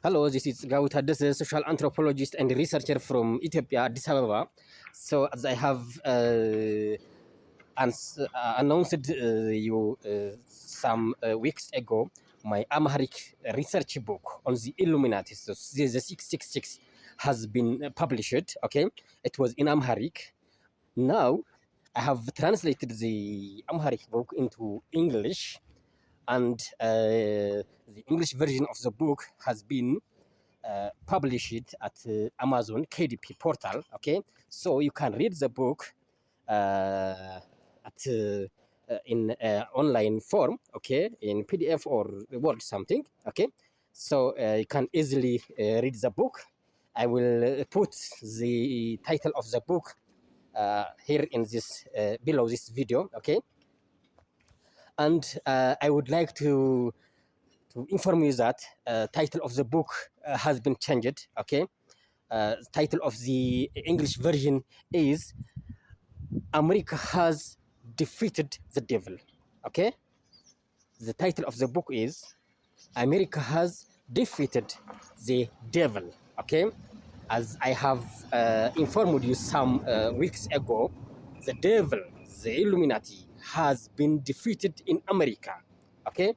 Hello, this is Gao Taddese, social anthropologist and researcher from Ethiopia, Addis Ababa. So, as I have announced you some weeks ago, my Amharic research book on the Illuminati, so the 666, has been published. Okay, it was in Amharic. Now, I have translated the Amharic book into English, and the English version of the book has been published at Amazon KDP portal. Okay, so you can read the book at in online form. Okay, in PDF or Word something. Okay, so you can easily read the book. I will put the title of the book here in this below this video. Okay, and I would like to inform you that title of the book has been changed. Okay, title of the English version is America has defeated the devil. Okay, the title of the book is America has defeated the devil. Okay, as I have informed you some weeks ago, the devil, the Illuminati, has been defeated in America. Okay,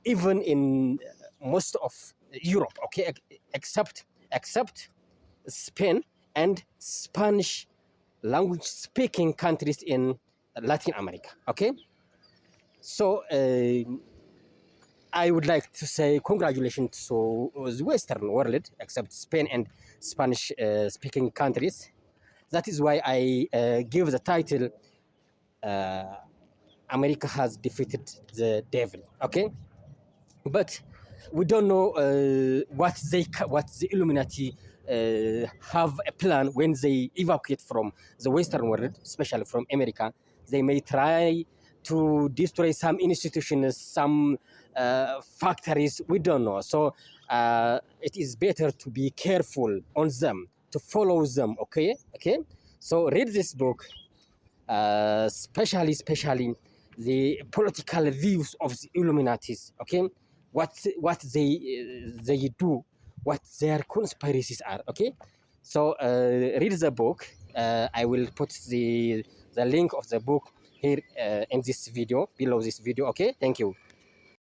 even in most of Europe. Okay, except Spain and Spanish language speaking countries in Latin America. Okay, so I would like to say congratulations to the Western world, except Spain and Spanish speaking countries. That is why I give the title America has defeated the devil. Okay, but we don't know what the Illuminati have a plan when they evacuate from the Western world, especially from America. They may try to destroy some institutions, some factories. We don't know. So it is better to be careful on them, to follow them. Okay. So read this book, especially the political views of the Illuminatis. Okay, what they do, what their conspiracies are. Okay, so read the book. I will put the link of the book here in this video, below this video. Okay, thank you.